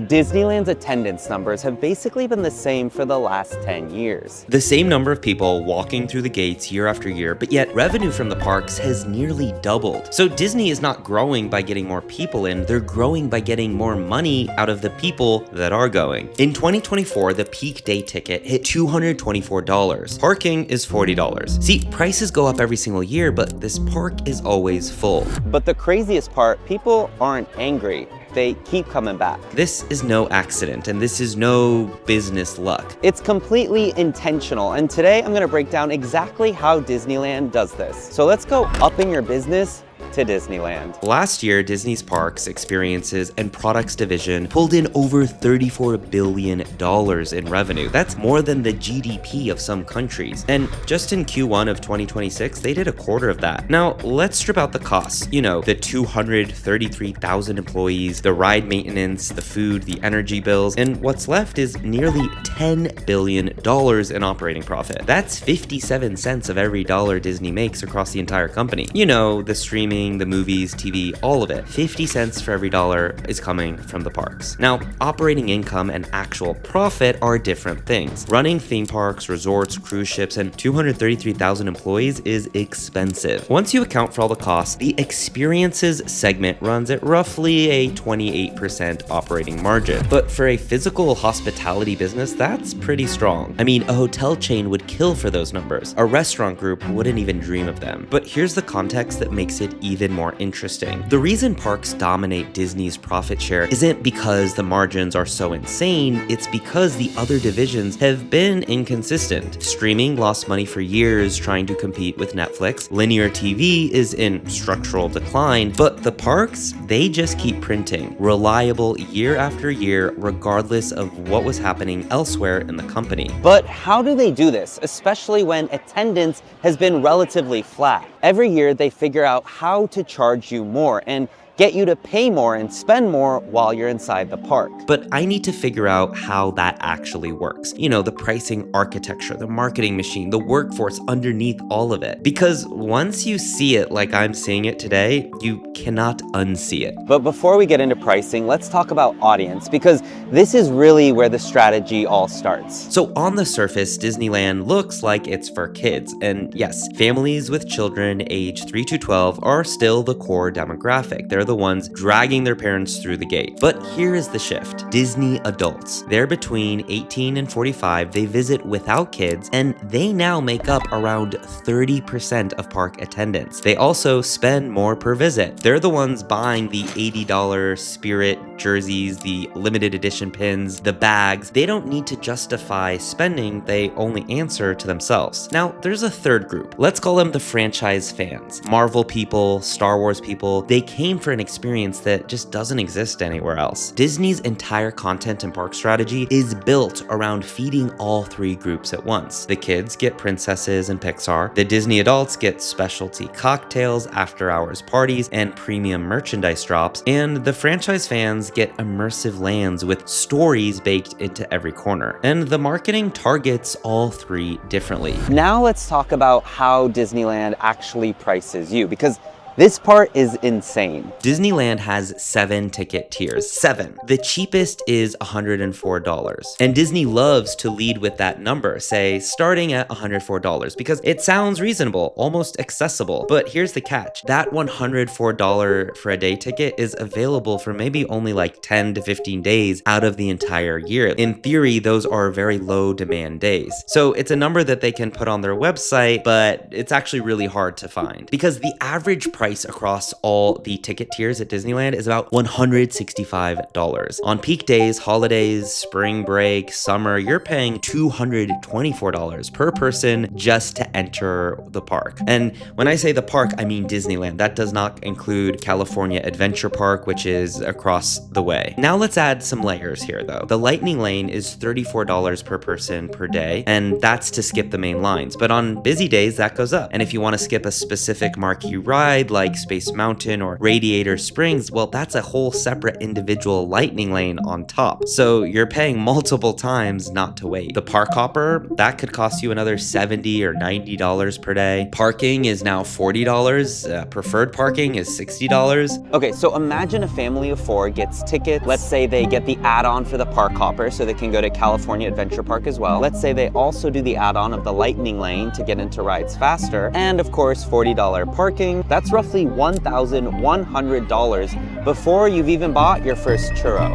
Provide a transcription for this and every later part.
Disneyland's attendance numbers have basically been the same for the last 10 years. The same number of people walking through the gates year after year, but yet revenue from the parks has nearly doubled. So Disney is not growing by getting more people in, they're growing by getting more money out of the people that are going. In 2024, the peak day ticket hit $224. Parking is $40. See, prices go up every single year, but this park is always full. But the craziest part, people aren't angry. They keep coming back. This is no accident, and this is no business luck. It's completely intentional, and today I'm gonna break down exactly how Disneyland does this. So let's go up in your business to Disneyland. Last year, Disney's Parks, Experiences, and Products division pulled in over $34 billion in revenue. That's more than the GDP of some countries. And just in Q1 of 2026, they did a quarter of that. Now, let's strip out the costs. You know, the 233,000 employees, the ride maintenance, the food, the energy bills, and what's left is nearly $10 billion in operating profit. That's 57 cents of every dollar Disney makes across the entire company. You know, the streaming, the movies, TV, all of it. 50 cents for every dollar is coming from the parks. Now, operating income and actual profit are different things. Running theme parks, resorts, cruise ships, and 233,000 employees is expensive. Once you account for all the costs, the experiences segment runs at roughly a 28% operating margin. But for a physical hospitality business, that's pretty strong. I mean, a hotel chain would kill for those numbers. A restaurant group wouldn't even dream of them. But here's the context that makes it even more interesting. The reason parks dominate Disney's profit share isn't because the margins are so insane, it's because the other divisions have been inconsistent. Streaming lost money for years trying to compete with Netflix. Linear TV is in structural decline, but the parks, they just keep printing. Reliable year after year, regardless of what was happening elsewhere in the company. But how do they do this, especially when attendance has been relatively flat? Every year they figure out how to charge you more and get you to pay more and spend more while you're inside the park. But I need to figure out how that actually works. You know, the pricing architecture, the marketing machine, the workforce underneath all of it. Because once you see it like I'm seeing it today, you cannot unsee it. But before we get into pricing, let's talk about audience, because this is really where the strategy all starts. So on the surface, Disneyland looks like it's for kids. And yes, families with children age 3 to 12 are still the core demographic. They're the ones dragging their parents through the gate. But here is the shift. Disney adults. They're between 18 and 45. They visit without kids, and they now make up around 30% of park attendance. They also spend more per visit. They're the ones buying the $80 Spirit jerseys, the limited edition pins, the bags. They don't need to justify spending. They only answer to themselves. Now, there's a third group. Let's call them the franchise fans. Marvel people, Star Wars people. They came for an experience that just doesn't exist anywhere else. Disney's entire content and park strategy is built around feeding all three groups at once. The kids get princesses and Pixar, the Disney adults get specialty cocktails, after-hours parties, and premium merchandise drops, and the franchise fans get immersive lands with stories baked into every corner. And the marketing targets all three differently. Now let's talk about how Disneyland actually prices you, because this part is insane. Disneyland has 7 ticket tiers. 7. The cheapest is $104. And Disney loves to lead with that number, say starting at $104, because it sounds reasonable, almost accessible. But here's the catch. That $104 for a day ticket is available for maybe only like 10 to 15 days out of the entire year. In theory, those are very low demand days. So it's a number that they can put on their website, but it's actually really hard to find because the average price across all the ticket tiers at Disneyland is about $165. On peak days, holidays, spring break, summer, you're paying $224 per person just to enter the park. And when I say the park, I mean Disneyland. That does not include California Adventure Park, which is across the way. Now let's add some layers here though. The Lightning Lane is $34 per person per day, and that's to skip the main lines. But on busy days, that goes up. And if you want to skip a specific marquee ride, like Space Mountain or Radiator Springs, well, that's a whole separate individual lightning lane on top. So you're paying multiple times not to wait. The park hopper, that could cost you another $70 or $90 per day. Parking is now $40. Preferred parking is $60. Okay, so imagine a family of 4 gets tickets. Let's say they get the add-on for the park hopper so they can go to California Adventure Park as well. Let's say they also do the add-on of the lightning lane to get into rides faster. And of course, $40 parking. That's roughly $1,100 before you've even bought your first churro.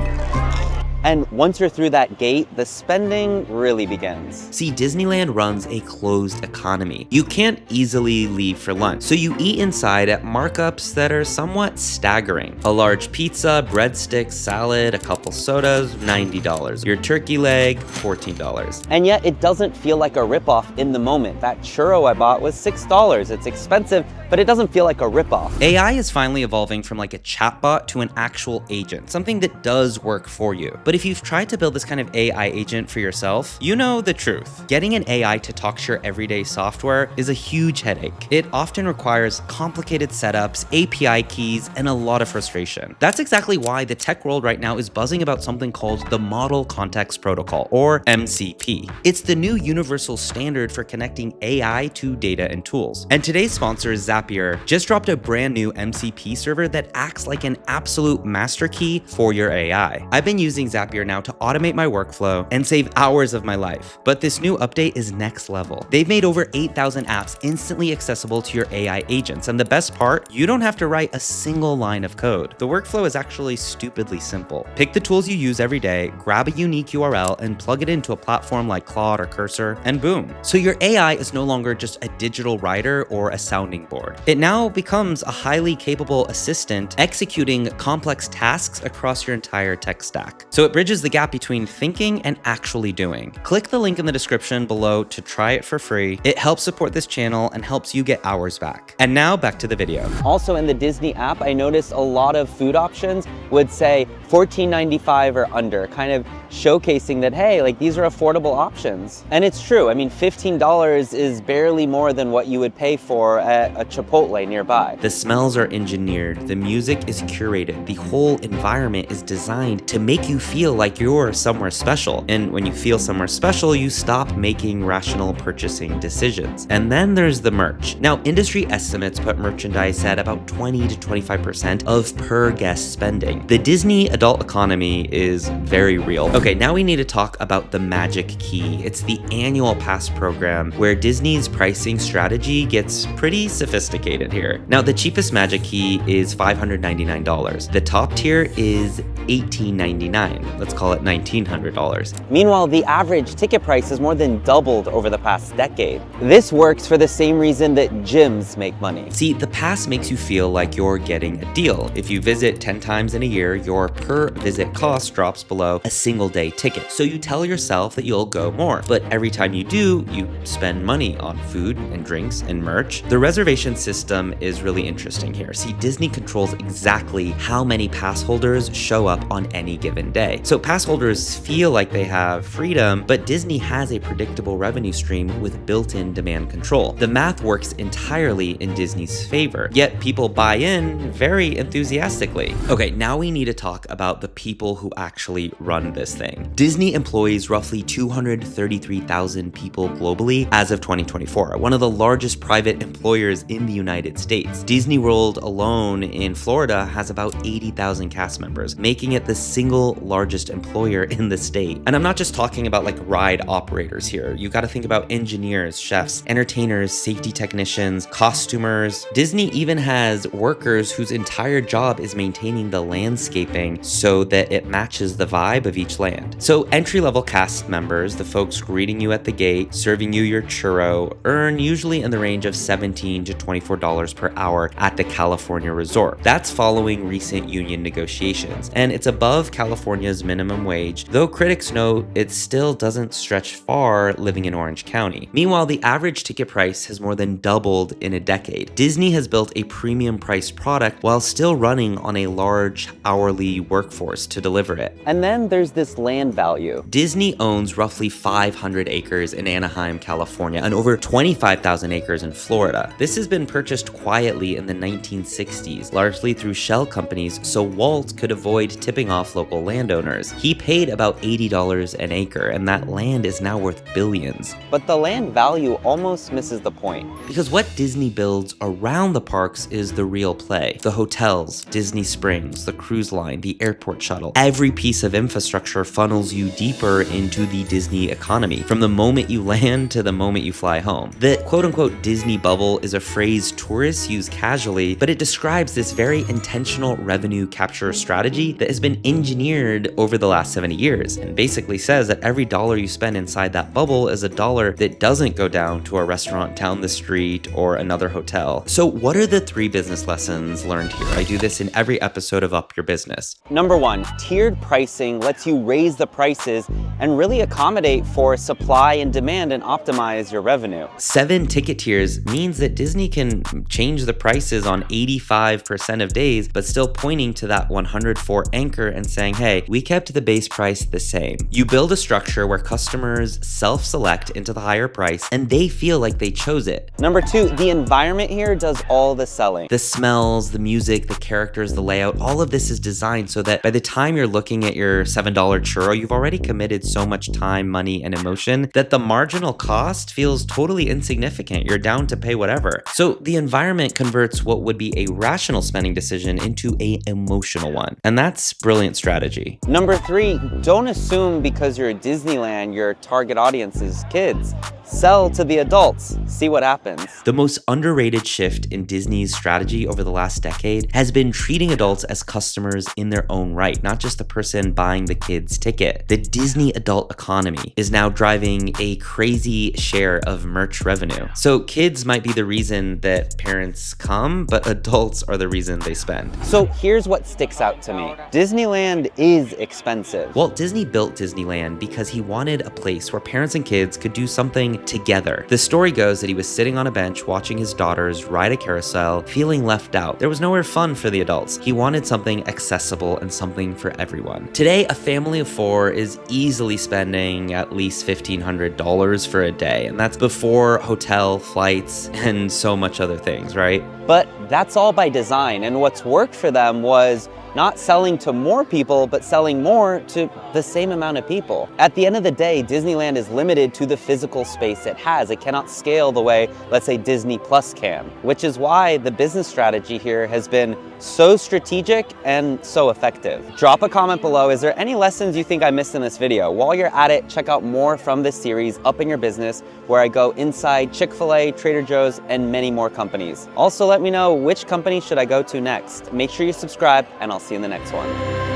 And once you're through that gate, the spending really begins. See, Disneyland runs a closed economy. You can't easily leave for lunch, so you eat inside at markups that are somewhat staggering. A large pizza, breadsticks, salad, a couple sodas, $90. Your turkey leg, $14. And yet it doesn't feel like a ripoff in the moment. That churro I bought was $6. It's expensive, but it doesn't feel like a ripoff. AI is finally evolving from like a chatbot to an actual agent, something that does work for you. But if you've tried to build this kind of AI agent for yourself, you know the truth. Getting an AI to talk to your everyday software is a huge headache. It often requires complicated setups, API keys, and a lot of frustration. That's exactly why the tech world right now is buzzing about something called the Model Context Protocol, or MCP. It's the new universal standard for connecting AI to data and tools. And today's sponsor, Zapier, just dropped a brand new MCP server that acts like an absolute master key for your AI. I've been using Zapier now to automate my workflow and save hours of my life. But this new update is next level. They've made over 8,000 apps instantly accessible to your AI agents. And the best part, you don't have to write a single line of code. The workflow is actually stupidly simple. Pick the tools you use every day, grab a unique URL, and plug it into a platform like Claude or Cursor, and boom. So your AI is no longer just a digital writer or a sounding board. It now becomes a highly capable assistant executing complex tasks across your entire tech stack. So it bridges the gap between thinking and actually doing. Click the link in the description below to try it for free. It helps support this channel and helps you get hours back. And now back to the video. Also in the Disney app, I noticed a lot of food options would say $14.95 or under, kind of showcasing that, hey, like these are affordable options. And it's true. I mean, $15 is barely more than what you would pay for at a Chipotle nearby. The smells are engineered, the music is curated, the whole environment is designed to make you feel like you're somewhere special. And when you feel somewhere special, you stop making rational purchasing decisions. And then there's the merch. Now, industry estimates put merchandise at about 20 to 25% of per guest spending. The Disney adult economy is very real. Okay, now we need to talk about the Magic Key. It's the annual pass program where Disney's pricing strategy gets pretty sophisticated here. Now, the cheapest Magic Key is $599. The top tier is $1899. Let's call it $1,900. Meanwhile, the average ticket price has more than doubled over the past decade. This works for the same reason that gyms make money. See, the pass makes you feel like you're getting a deal. If you visit 10 times in a year, your per visit cost drops below a single day ticket. So you tell yourself that you'll go more. But every time you do, you spend money on food and drinks and merch. The reservation system is really interesting here. See, Disney controls exactly how many pass holders show up on any given day. So pass holders feel like they have freedom, but Disney has a predictable revenue stream with built-in demand control. The math works entirely in Disney's favor, yet people buy in very enthusiastically. Okay, now we need to talk about the people who actually run this thing. Disney employs roughly 233,000 people globally as of 2024, one of the largest private employers in the United States. Disney World alone in Florida has about 80,000 cast members, making it the single largest employer in the state. And I'm not just talking about like ride operators here. You got to think about engineers, chefs, entertainers, safety technicians, costumers. Disney even has workers whose entire job is maintaining the landscaping so that it matches the vibe of each land. So entry-level cast members, the folks greeting you at the gate, serving you your churro, earn usually in the range of $17 to $24 per hour at the California resort. That's following recent union negotiations, and it's above California's California's minimum wage, though critics note it still doesn't stretch far living in Orange County. Meanwhile, the average ticket price has more than doubled in a decade. Disney has built a premium priced product while still running on a large hourly workforce to deliver it. And then there's this land value. Disney owns roughly 500 acres in Anaheim, California, and over 25,000 acres in Florida. This has been purchased quietly in the 1960s, largely through shell companies, so Walt could avoid tipping off local landowners. He paid about $80 an acre, and that land is now worth billions. But the land value almost misses the point. Because what Disney builds around the parks is the real play. The hotels, Disney Springs, the cruise line, the airport shuttle. Every piece of infrastructure funnels you deeper into the Disney economy, from the moment you land to the moment you fly home. The quote-unquote Disney bubble is a phrase tourists use casually, but it describes this very intentional revenue capture strategy that has been engineered over the last 70 years, and basically says that every dollar you spend inside that bubble is a dollar that doesn't go down to a restaurant down the street or another hotel. So what are the 3 business lessons learned here? I do this in every episode of Up Your Business. Number 1, tiered pricing lets you raise the prices and really accommodate for supply and demand and optimize your revenue. 7 ticket tiers means that Disney can change the prices on 85% of days, but still pointing to that 104 anchor and saying, hey, we kept the base price the same. You build a structure where customers self-select into the higher price and they feel like they chose it. Number 2, the environment here does all the selling. The smells, the music, the characters, the layout, all of this is designed so that by the time you're looking at your $7 churro, you've already committed so much time, money, and emotion that the marginal cost feels totally insignificant. You're down to pay whatever. So the environment converts what would be a rational spending decision into an emotional one. And that's brilliant strategy. Number 3, don't assume because you're at Disneyland, your target audience is kids. Sell to the adults, see what happens. The most underrated shift in Disney's strategy over the last decade has been treating adults as customers in their own right, not just the person buying the kid's ticket. The Disney adult economy is now driving a crazy share of merch revenue. So kids might be the reason that parents come, but adults are the reason they spend. So here's what sticks out to me. Disneyland is expensive. Walt Disney built Disneyland because he wanted a place where parents and kids could do something together. The story goes that he was sitting on a bench watching his daughters ride a carousel, feeling left out. There was nowhere fun for the adults. He wanted something accessible and something for everyone. Today, a family of 4 is easily spending at least $1,500 for a day, and that's before hotel, flights, and so much other things, right? But that's all by design, and what's worked for them was not selling to more people, but selling more to the same amount of people. At the end of the day, Disneyland is limited to the physical space it has. It cannot scale the way, let's say, Disney Plus can, which is why the business strategy here has been so strategic and so effective. Drop a comment below. Is there any lessons you think I missed in this video? While you're at it, check out more from this series, Up in Your Business, where I go inside Chick-fil-A, Trader Joe's, and many more companies. Also, let me know which company should I go to next. Make sure you subscribe, and I'll see you in the next one.